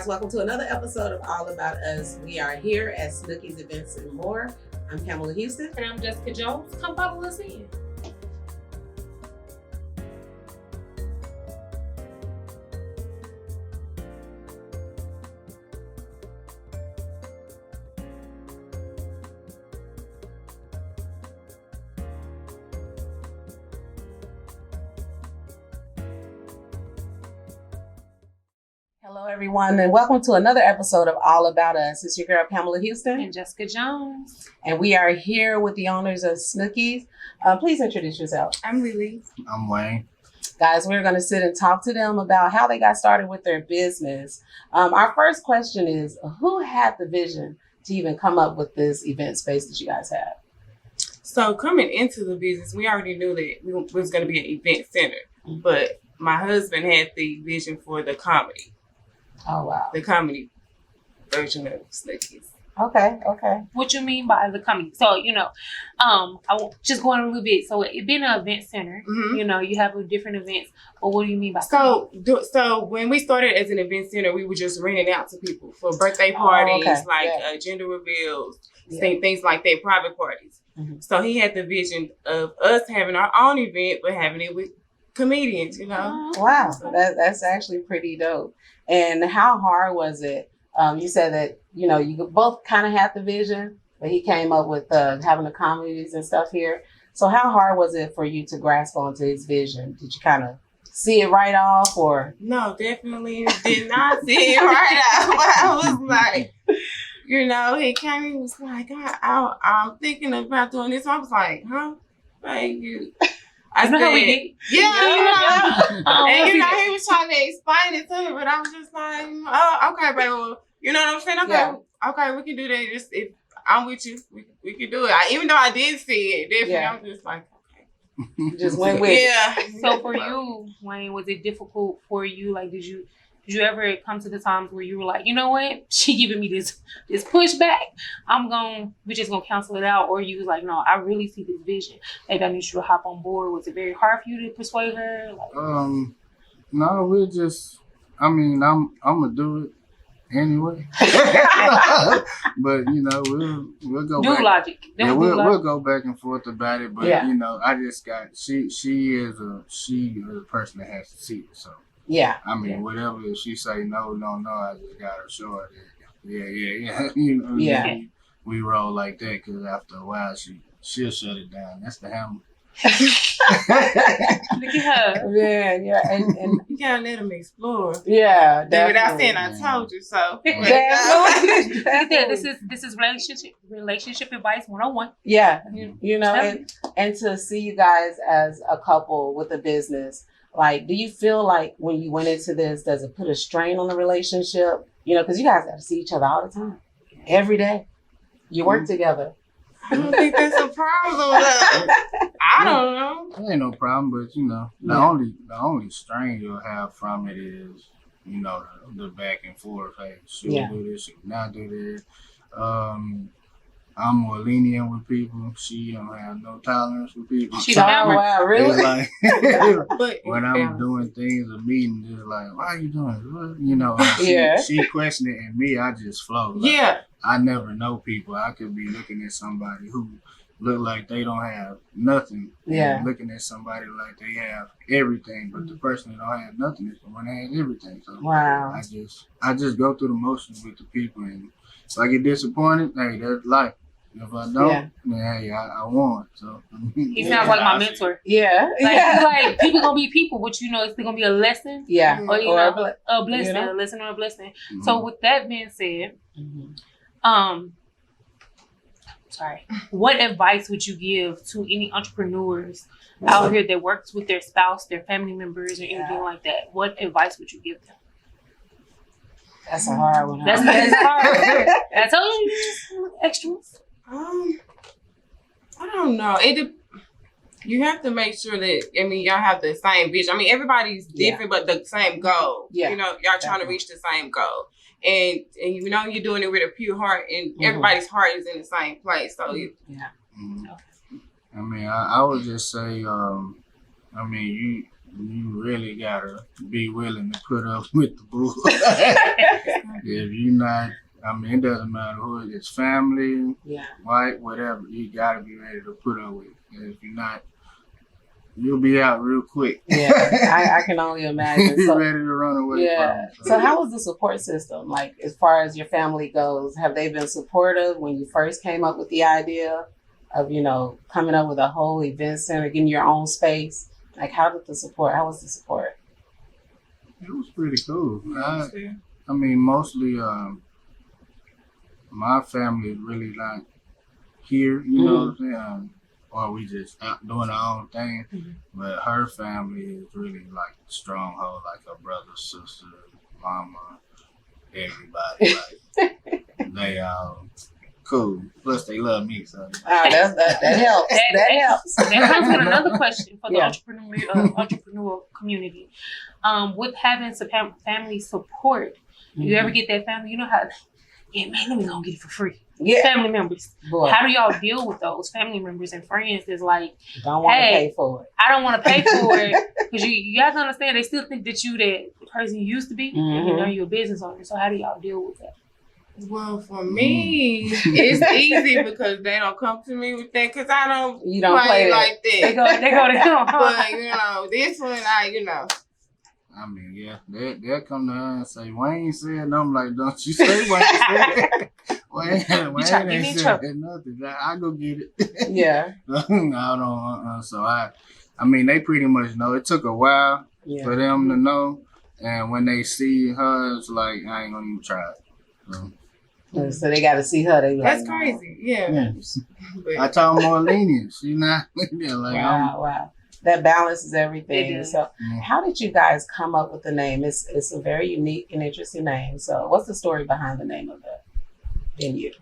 guys, welcome to another episode of All About Us. We are here at Snookies Events and More. I'm Pamela Houston. And I'm Jessica Jones. Come follow us in. Hello, everyone, and welcome to another episode of All About Us. It's your girl, Pamela Houston. And Jessica Jones. And we are here with the owners of Snookies. Please introduce yourself. I'm Lily. I'm Wayne. Guys, we're going to sit and talk to them about how they got started with their business. Our first question is, who had the vision to even come up with this event space that you guys have? So coming into the business, we already knew that we was going to be an event center, but my husband had the vision for the comedy. Oh, wow. The comedy version of Snookies. Okay. What you mean by the comedy? So, I will just go on a little bit. So it being an event center, Mm-hmm. You have different events. But what do you mean by So when we started as an event center, we were just renting out to people for birthday parties, gender reveals, things like that, private parties. Mm-hmm. So he had the vision of us having our own event, but having it with comedians, Wow, that's actually pretty dope. And how hard was it? You said that, you both kind of had the vision, but he came up with having the comedies and stuff here. So how hard was it for you to grasp onto his vision? Did you kind of see it right off or? No, definitely did not see it right off. I was like, he came and was like, I'm thinking about doing this. I was like, huh? Like you. I said, how we did? Yeah, and he was trying to explain it to me, but I was just like, oh, okay, baby. Well, you know what I'm saying? Okay, we can do that. Just if I'm with you, we can do it. Even though I did see it, definitely, I'm just like, okay. Just went with it. Yeah. So for you, Wayne, was it difficult for you? Like, did you ever come to the times where you were like, you know what, she giving me this pushback, we're just gonna cancel it out? Or you was like, no, I really see this vision, maybe I need you to hop on board? Was it very hard for you to persuade her? No, I'm gonna do it anyway. But we'll go do back. Logic. We'll go back and forth about it. But I just got she is a person that has to see it. So whatever if she say no, I just gotta show her that yeah. We roll like that because after a while she'll shut it down. That's the hammer. Look at her. Yeah, and You gotta let them explore. yeah, Without saying definitely. I told you so. This is relationship advice 101. Yeah, and to see you guys as a couple with a business, like, do you feel like when you went into this, does it put a strain on the relationship? Because you guys got to see each other all the time, every day. You work together. I don't think that's a problem. I don't know. It ain't no problem, but the only strain you'll have from it is the back and forth. Hey, should we do this? Should we not do this? I'm more lenient with people. She don't have no tolerance with people. Wow, really? It's like when I'm doing things, a meeting, just like, why are you doing this? She questioned it, and me, I just flow. Like, I never know people. I could be looking at somebody who look like they don't have nothing. And looking at somebody like they have everything, but the person that don't have nothing is the one that has everything. So wow. I just go through the motions with the people, and if I get disappointed, hey, that's life. If I don't, then hey, I won. So he sounds like my mentor. Yeah. Like people gonna be people, but it's gonna be a lesson. Yeah. Or a blessing, a lesson or a blessing. Mm-hmm. So with that being said, what advice would you give to any entrepreneurs out here that works with their spouse, their family members, or anything like that? What advice would you give them? That's a hard one. That's hard. I told you, extras. I don't know. You have to make sure that y'all have the same vision. Everybody's different, but the same goal. Yeah, y'all trying to reach the same goal, and you're doing it with a pure heart, and everybody's heart is in the same place. So I would just say, you really gotta be willing to put up with the bull. If you're not, I mean, it doesn't matter who it is, family, white, whatever, you got to be ready to put up with it. And if you're not, you'll be out real quick. Yeah, I can only imagine. You're ready to run away from it. So how was the support system? Like, as far as your family goes, have they been supportive when you first came up with the idea of, you know, coming up with a whole event center, getting your own space? Like, how was the support? It was pretty cool. I mean, mostly my family is really not here, you know what I'm saying? Or we just out doing our own thing. But her family is really like a stronghold, like her brother, sister, mama, everybody. Like, they all cool. Plus, they love me, so. That helps. That helps. That comes with another question for the entrepreneurial community. With having some family support, you ever get that family? You know how, man, let me go get it for free. Family members. Boy. How do y'all deal with those family members and friends that's like, don't want to pay for it. I don't want to pay for it. Because you have to understand, they still think that you that person you used to be, and you know you're a business owner. So how do y'all deal with that? Well, for me, it's easy because they don't come to me with that because I don't play like that. They go to him. But, you know, this one, I mean, yeah, they'll come to her and say, Wayne said, and I'm like, don't you say Wayne said. Wayne ain't said nothing. I go get it. Yeah. I don't, so I mean, they pretty much know. It took a while for them to know. And when they see her, it's like, I ain't gonna even try it. So they got to see her. They be that's like, crazy. Yeah. I told them more lenient. She not like, wow. That balances everything. So how did you guys come up with the name? It's a very unique and interesting name. So what's the story behind the name of the venue?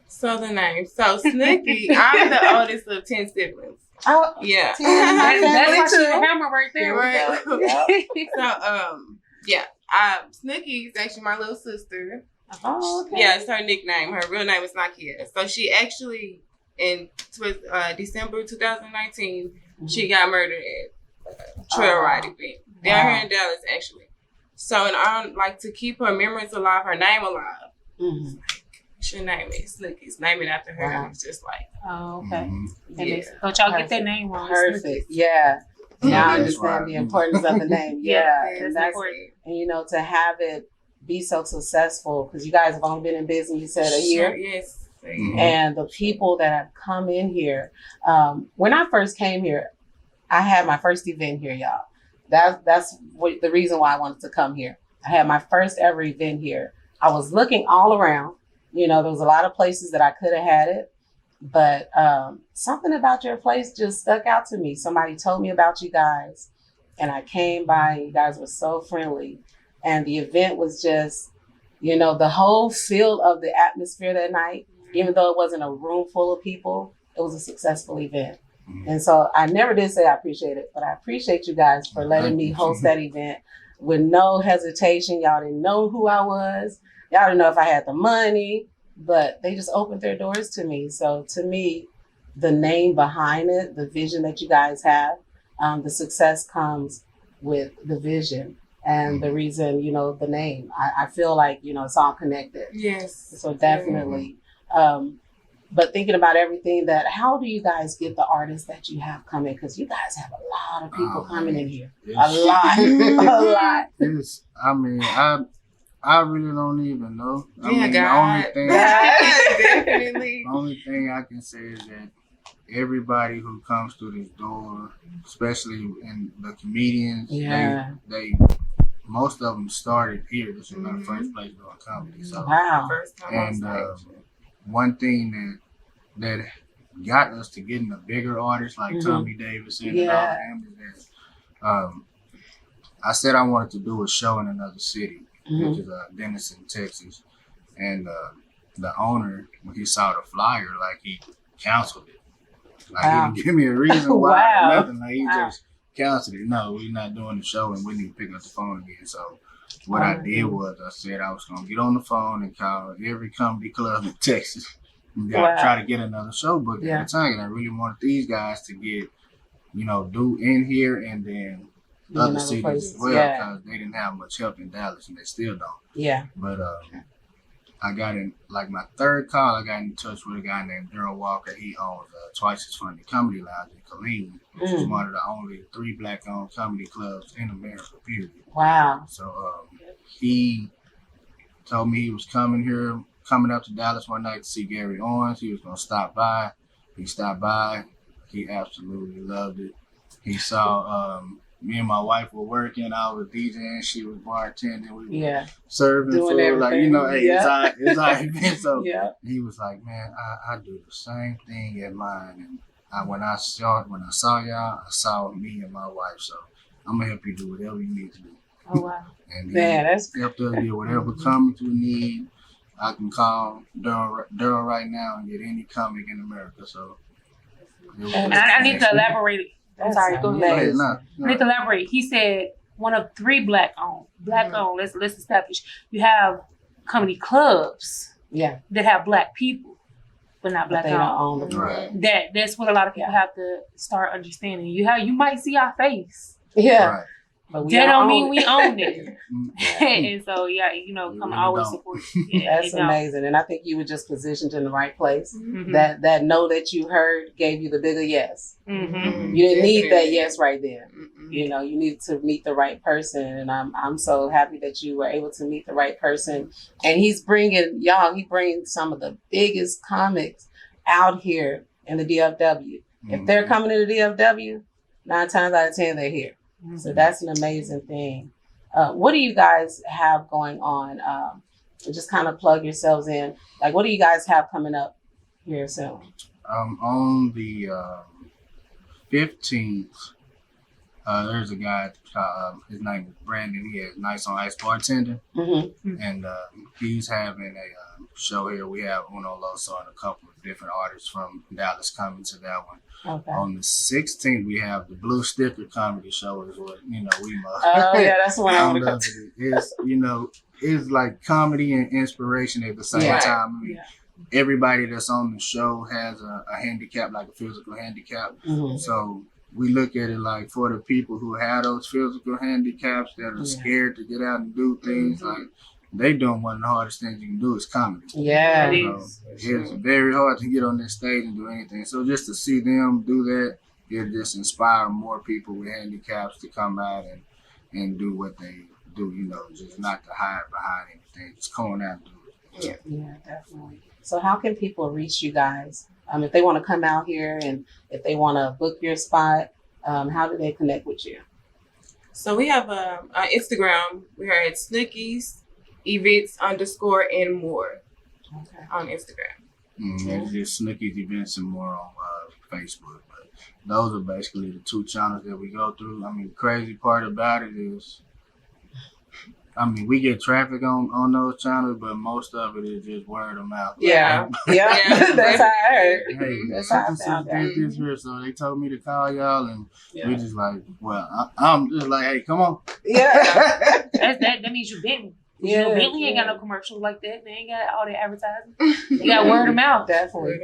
So the name. So Snookie, I'm the oldest of 10 siblings. Oh, yeah. That's like the hammer right there. Right. So, Snookie is actually my little sister. Oh, okay. Yeah, it's her nickname. Her real name is Snookie. So she actually, in December 2019, she got murdered at a trail ride event down here in Dallas, actually. So, and like to keep her memories alive, her name alive. She name it Snookies. Name it after her. It's just like, Don't y'all get that name wrong? Perfect. Yeah. Now I understand the importance of the name. And that's important. And you know, to have it be so successful, because you guys have only been in business, you said, a year. Yes. And the people that have come in here, when I first came here, I had my first event here, y'all. That's the reason why I wanted to come here. I had my first ever event here. I was looking all around. You know, there was a lot of places that I could have had it, but something about your place just stuck out to me. Somebody told me about you guys, and I came by, and you guys were so friendly. And the event was just, you know, the whole feel of the atmosphere that night, even though it wasn't a room full of people, it was a successful event. And so I never did say I appreciate it, but I appreciate you guys for letting me host that event with no hesitation. Y'all didn't know who I was. Y'all didn't know if I had the money, but they just opened their doors to me. So to me, the name behind it, the vision that you guys have, the success comes with the vision and the reason, you know, the name. I feel like, you know, it's all connected. Yes. So definitely. But thinking about everything how do you guys get the artists that you have coming? Because you guys have a lot of people coming in here. A lot. I mean, I really don't even know. Definitely. The only thing I can say is that everybody who comes through this door, especially in the comedians, they most of them started here. This is my first place doing comedy. So, one thing that got us to getting the bigger artists like Tommy Davidson and all of them is that I said I wanted to do a show in another city, which is Denison, Texas. And the owner, when he saw the flyer, like he canceled it. Like he didn't give me a reason why, nothing. Like he just canceled it. No, we're not doing the show and we need to pick up the phone again. So what I did was I said I was going to get on the phone and call every comedy club in Texas and try to get another show booked at the time. And I really wanted these guys to get, you know, do in here and then other cities as well, because they didn't have much help in Dallas, and they still don't. Yeah. But I got in, like, my third call, I got in touch with a guy named Daryl Walker. He owns Twice as Funny Comedy Lounge in Killeen, which is one of the only 3 Black-owned comedy clubs in America, period. Wow. So he told me he was coming up to Dallas one night to see Gary Owens. He was going to stop by. He stopped by. He absolutely loved it. He saw me and my wife were working. I was DJing. She was bartending. We were serving doing food. everything. Like, you know, hey, it's our event. So he was like, man, I do the same thing at mine. And when I saw y'all, I saw me and my wife. So I'm going to help you do whatever you need to do. Oh, wow. And that's helped us get whatever comics we need. I can call Daryl right now and get any comic in America. So I need to elaborate. I'm sorry, go ahead. No. I need to elaborate. He said one of 3 black-owned. Black-owned, let's establish. You have comedy clubs that have black people, but not black-owned. Right. That's what a lot of people have to start understanding. You might see our face. Yeah. Right. But that don't mean we own it. And so, come always support. Yeah, that's amazing. And I think you were just positioned in the right place. Mm-hmm. That no that you heard gave you the bigger yes. Mm-hmm. You didn't need that yes right there. Mm-hmm. You know, you needed to meet the right person. And I'm so happy that you were able to meet the right person. And he brings some of the biggest comics out here in the DFW. Mm-hmm. If they're coming to the DFW, 9 times out of 10, they're here. So that's an amazing thing. What do you guys have going on? Just kind of plug yourselves in. Like, what do you guys have coming up here soon? On the 15th, there's a guy, his name is Brandon. He has Nice on Ice Bartender. Mm-hmm. And he's having a show here. We have Uno Loso and a couple of different artists from Dallas coming to that one. Okay. On the 16th, we have the Blue Sticker Comedy Show, is what, we must. Oh, yeah, that's what I want to go to. It's like comedy and inspiration at the same time. I mean, everybody that's on the show has a handicap, like a physical handicap. Mm-hmm. So we look at it like for the people who have those physical handicaps that are scared to get out and do things, like they doing one of the hardest things you can do is comedy. Yeah. It's very hard to get on this stage and do anything. So just to see them do that, it'll just inspire more people with handicaps to come out and do what they do, just not to hide behind anything. Just come out and do it. Yeah, definitely. So how can people reach you guys? If they want to come out here and if they want to book your spot, how do they connect with you? So we have on Instagram. We are at Snookies events_and more on Instagram. It's just Snookies events and more on Facebook. But those are basically the 2 channels that we go through. I mean, the crazy part about it is, we get traffic on those channels, but most of it is just word of mouth. Yeah. That's how I heard. Hey, that's how I found out. This here, so they told me to call y'all, and we just like, well, I'm just like, hey, come on. Yeah. That means you bitten. Bentley ain't got no commercials like that. They ain't got all that advertising. They got word of mouth. Definitely.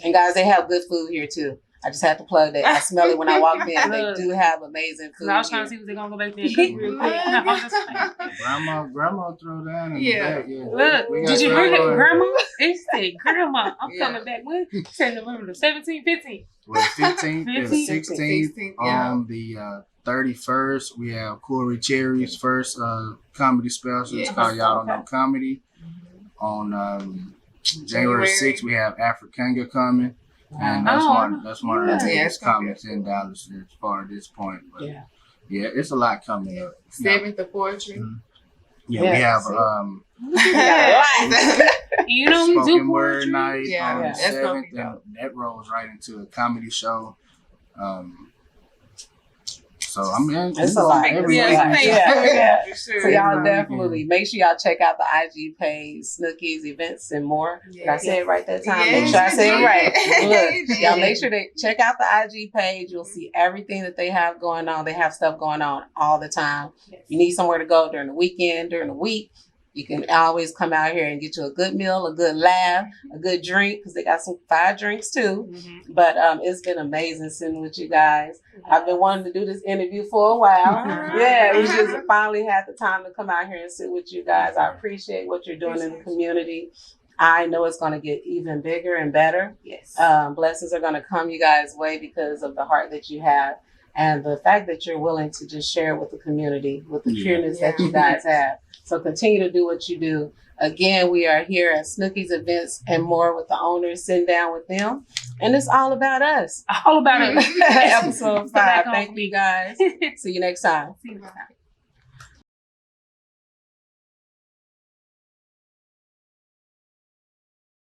And guys, they have good food here too. I just had to plug that. I smell it when I walked in. They do have amazing food. I was trying to see if they're gonna go back there and cook real quick. Grandma throw down in the back. Yeah. Look, did you bring it, Grandma? It said, Grandma, I'm coming back when? Said November the 17th, 15th. Well, 15th and 16th. On the 31st, we have Corey Cherry's first comedy special. It's called Y'all Don't Know Comedy. On January 6th, we have Africanga coming. And that's one of the biggest comics in Dallas as far at this point. But it's a lot coming up. 7th of Poetry. Mm-hmm. We have spoken word night on the 7th, and that rolls right into a comedy show. So it's a lot. So y'all definitely make sure y'all check out the IG page, Snookies Events and More. Did I say it right that time? Make sure I say it right. Look, y'all make sure to check out the IG page. You'll see everything that they have going on. They have stuff going on all the time. You need somewhere to go during the weekend, during the week. You can always come out here and get you a good meal, a good laugh, a good drink, because they got some fire drinks too. Mm-hmm. But it's been amazing sitting with you guys. I've been wanting to do this interview for a while. Yeah, we just finally had the time to come out here and sit with you guys. I appreciate what you're doing in the community. I know it's going to get even bigger and better. Yes. Blessings are going to come you guys' way because of the heart that you have and the fact that you're willing to just share with the community, with the pureness that you guys have. So continue to do what you do. Again, we are here at Snookies Events and More with the owners, sitting down with them. And it's all about us. All about us. Episode 5. Thank you guys. See you next time. See you next time.